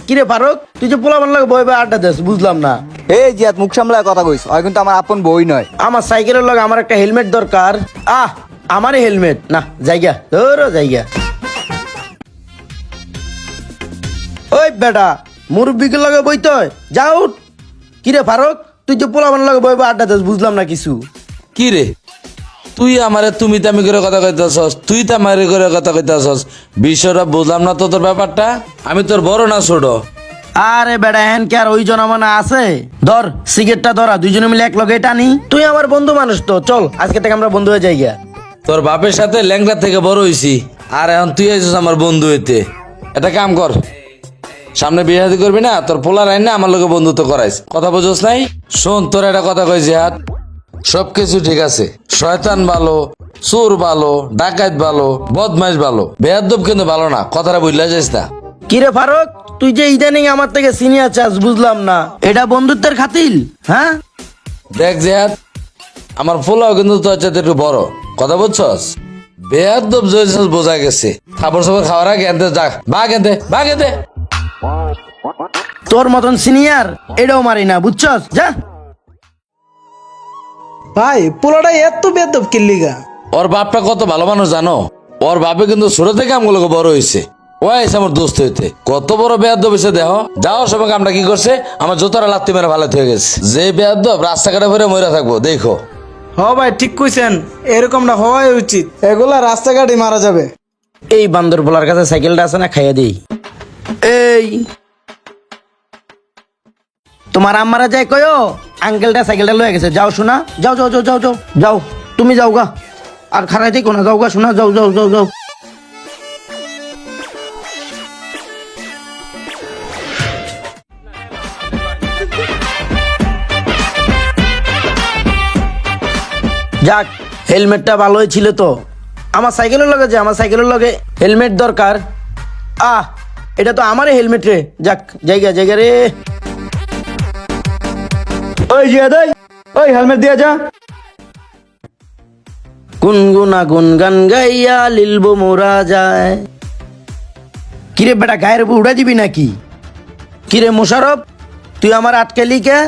কিরে ফারুক, তুই যে পোলাপান লাগে বই বই আড্ডা দিস, বুঝলাম না। এই জিয়াত মুখ সামলায় কথা কইস, ওই কিন্তু আমার আপন বই নয়। আমার সাইকেলের লগে আমার একটা হেলমেট দরকার। আমারই হেলমেট না, জায়গা ধরো জায়গা। ওই বেটা, মুরব্বিকে লগে বইতে হয়, যাও। কিরে ফারুক, তুই যে পোলাপান লাগে বই বই আড্ডা দিস, বুঝলাম না কিছু। কি রে, তুই আমারে তুমি তামি করে কথা কইতাছস, তুই তামারে করে কথা কইতাছস, বিষয়টা বুঝলাম না তো তোর ব্যাপারটা। আমি তোর বড় না ছোট? আরে বেটা, হ্যান কি আর ওই জনমানা আছে? ধর সিগারেটটা ধরা, দুইজনে মিলে এক লগে টানি। তুই আমার বন্ধু মানুষ তো, চল আজকে থেকে আমরা বন্ধু হয়ে যাই গিয়া। তোর বাপের সাথে ল্যাংড়া থেকে বড় হইছি, আর এখন তুই আইছিস আমার বন্ধু হইতে। এটা কাম কর, সামনে বিয়ে শাদী করবি না, তোর পোলার আইন না আমার লোকে বন্ধুত্ব করাইস, কথা বুঝোস নাই? শোন, তোর একটা কথা কই জিহাদ, সবকিছু ঠিক আছে, শয়তান ভালো, চোর ভালো, ডাকাত ভালো, বদমাইশ ভালো, বেয়াদব কিন্তু ভালো না, কথাটা বুঝলা যাইস না। কিরে ফারুক, তুই যে ইদানিং আমার থেকে সিনিয়র চাস, বুঝলাম না, এটা বন্ধুত্বের খাতিল? হ্যাঁ দেখ জিহাদ, আমার পোলাও কিন্তু তোর চাইতে একটু বড়, কথা বুঝছস? বেয়াদব জয়েছস বোঝা গেছে, খাবার সবার খাওয়ার আগে এনতে যা, বাঘ এনতে, বাঘ এনতে। তোর মতন সিনিয়র এটাও মারি না, বুঝছস? যা। ভাই পোলাটা এত বেদব কিল্লিগা। ওর বাপটা কত ভালো মানুষ জানো? ওর বাপে কিন্তু ছোট থেকে আমগুলোকে বড় হয়েছে, ও আইসে আমার দোস্ত হইতে। কত বড় বেয়াদব হয়েছে দেহ, যাওয়ার সময় আমরা কি করছে, আমার জোতারা লাত্তি মেরে ভালো হয়ে গেছে। যে বেয়াদব রাস্তাঘাটে ফিরে মরে থাকবো, দেখো। হ ভাই ঠিক কইছেন, এরকমটা হওয়াই উচিত, এগুলা রাস্তাঘাটে মারা যাবে। এই বান্দর বলার কাছে সাইকেলটা আছে না, খাইয়া দেই। এই তোমার আম্মারা যায় কয়ো আঙ্কেলটা সাইকেলটা লয়ে গেছে, যাও শোনা, যাও যাও যাও যাও যাও যাও, তুমি যাও গা, আর খারাই থেকো না, যাও গা শোনা, যাও যাও যাও যাও। যাক, হেলমেটটা ভালোই ছিল তো। আমার সাইকেলের লগে যে, আমার সাইকেলের লগে হেলমেট দরকার। এটা তো আমারই হেলমেট রে। যাক, জায়গা জায়গা রে। ওই জিয়া দেই, ওই হেলমেট দিয়া যা। গুনগুনা গুনগান গাইয়া লিলবো মোরা যায়। কিরে বেটা, গায়ের উপর উড়া দিবি নাকি? কিরে মোশারফ, তুই আমার আটকালি কে?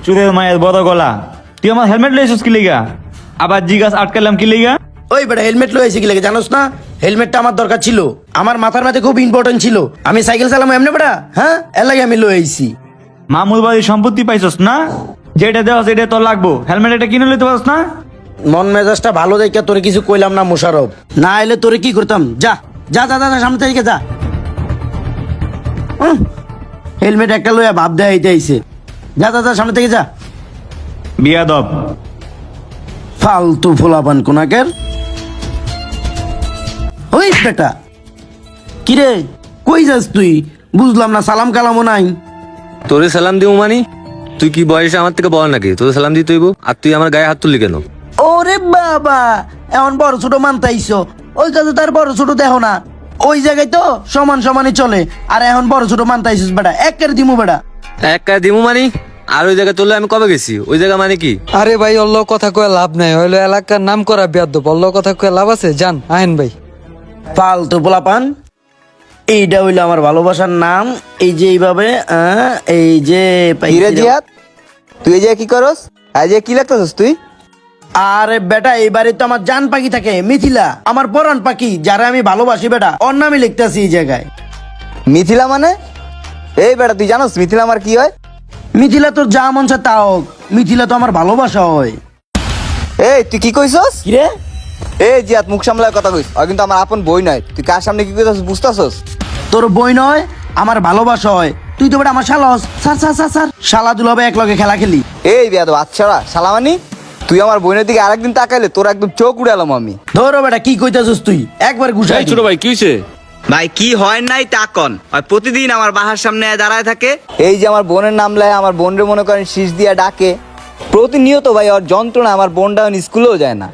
চুরের মায়ের বড় গলা, তুই আমার হেলমেট লইছিস কি লিগা? আবার জিগাস আটকালাম কি লিগা? ওই বেটা, হেলমেট লয়েছে কি লাগে জানোস না? হেলমেটটা আমার দরকার ছিল, আমার মাথার মাঝে খুব ইম্পর্টেন্ট ছিল। আমি সাইকেল চালাম এমনি বেটা, হ্যাঁ, এর লাগে আমি লয়ে আইছি। মামুর বাড়ির সম্পত্তি পাইছস না, যেটা দেওয়া সেটা তোর লাগবো, হেলমেট এটা কিনে লইতে পারস না? মন মেজাজটা ভালো দেখে তোরে কিছু কইলাম না মোশারফ, না এলে তোরে কি করতাম। যা যা যা যা, সামনে থেকে যা। হেলমেট একটা লইয়া ভাব দেয়া হইতে আইছে। যা যা যা, সামনে থেকে যা। বিয়াদব ফালতু ফোলাপান কোনাকের। ওই বেটা, কিরে কই যাস তুই? বুঝলাম না, সালাম কালামও নাই। তোরে সালাম দিব মানি? তুই কি বয়সে আমার থেকে বড় নাকি তোরে সালাম দিতে হইব? আর তুই আমার গায়ে হাত তুললি কেন? ওরে বাবা, এখন বড় ছোট মানতাইছো? ওই কাজে তার বড় ছোট দেখো না, ওই জায়গায় তো সমান সমানই চলে, আর এখন বড় ছোট মানতাইছিস বেটা, এক করে দিমু বেটা। এক কাজ দিমু মানি? আর ওই জায়গায় তোলে আমি কবে গেছি? ওই জায়গা মানে কি? আরে ভাই, অল্ল কথা কয়ে লাভ নাই, হইলো এলাকার নাম করা বেয়াদব, অল্ল কথা কয়ে লাভ আছে? জান আহেন ভাই। ফালতু পোলাপান, এইটা হইলো আমার ভালোবাসার নাম। এই যে এইভাবে, এই যে কিরে জিয়াত, তুই এই যে কি করস? এই যে কি লাগতেছস তুই? আরে বেটা, এই বাড়ি তো আমার জান পাখি থাকে, মিথিলা, আমার পরাণ পাখি, যারা আমি ভালোবাসি বেটা, ওর নামই লিখতেছি এই জায়গায়। মিথিলা মানে? এই বেটা, তুই জানোস মিথিলা আমার কি হয়? মিথিলা তোর যা মন চায় তা হোক, মিথিলা তো আমার ভালোবাসা হয়। এই তুই কি কইছস? কিরে, এই জিয়াত মুখ সামলায় কথা কইস, ওই কিন্তু আমার আপন বই নয়। তুই কার সামনে কি কইছস বুঝতাছস? তোর বই নয়, আমার ভালোবাসা হয়। তুই তো বেটা আমার শালা হস। স্যার স্যার স্যার স্যার, শালা দুলাবে এক লগে খেলা খেলি। এই বেয়াদব আচ্ছা সালামানি, তুই আমার বোনের দিকে আরেকদিন তাকাইলে তোর একদম চোখ উড়ে এলাম আমি। ধরো বেটা, কি কইতাছস তুই? একবার গুছাই ছোট ভাই কি হইছে? ভাই কি হয় নাই তা কন। আর প্রতিদিন আমার বাসার সামনে দাঁড়ায় থাকে। এই যে আমার বোনের নাম লাই, আমার বোনরে মনে করেন শীষ দিয়া ডাকে প্রতিনিয়ত। ভাই ওর যন্ত্রণা, আমার বোনটা স্কুলেও যায় না।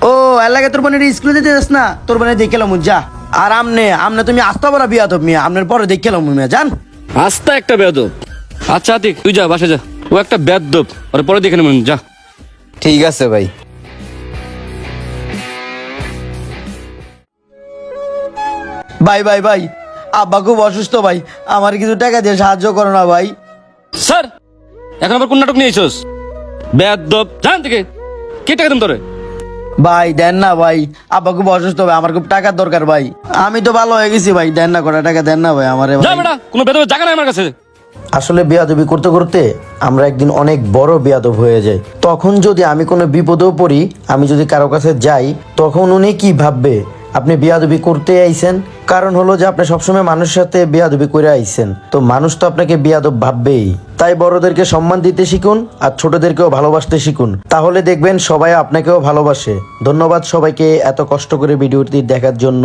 ও এলাকায় তোর বোনের স্কুলে যেতে যাস না? তোর বোনের দেখলাম যা। আর আমনে আমনে তুমি আস্তা বলা বিয়া তো মিয়া, আপনার পরে দেখলাম মিয়া, জান। আস্তা একটা বেয়াদব। আচ্ছা আতিক, তুই যা বাসা যা, ও একটা বেয়াদব, ওর পরে দেখে নেবেন, যা। ঠিক আছে ভাই। ভাই ভাই ভাই, আব্বা খুব অসুস্থ ভাই, আমার কিছু টাকা দিয়ে সাহায্য করো না ভাই। স্যার এখন আবার কোন নাটক নিয়ে এসোস? বেয়াদব, জান থেকে কে টাকা দিন তোরে? ভাই দেন না ভাই, আব্বা খুব অসুস্থ ভাই, আমার খুব টাকার দরকার ভাই। আমি তো ভালো হয়ে গেছি ভাই, দেন না কটা টাকা দেন না ভাই আমারে যা ভাই। বেটা, কোনো বেদবের জায়গা নাই আমার কাছে। আসলে বেয়াদবি করতে করতে আমরা একদিন অনেক বড় বেয়াদব হয়ে যাই। তখন যদি আমি কোনো বিপদেও পড়ি, আমি যদি কারো কাছে যাই, তখন উনি কি ভাববে আপনি বেয়াদবি করতে আইছেন? কারণ হলো যে আপনি সবসময় মানুষের সাথে বেয়াদবি করে আইছেন, তো মানুষ তো আপনাকে বেয়াদব ভাববেই। তাই বড়দেরকে সম্মান দিতে শিখুন আর ছোটদেরকেও ভালোবাসতে শিখুন, তাহলে দেখবেন সবাই আপনাকেও ভালোবাসে। ধন্যবাদ সবাইকে এত কষ্ট করে ভিডিওটি দেখার জন্য।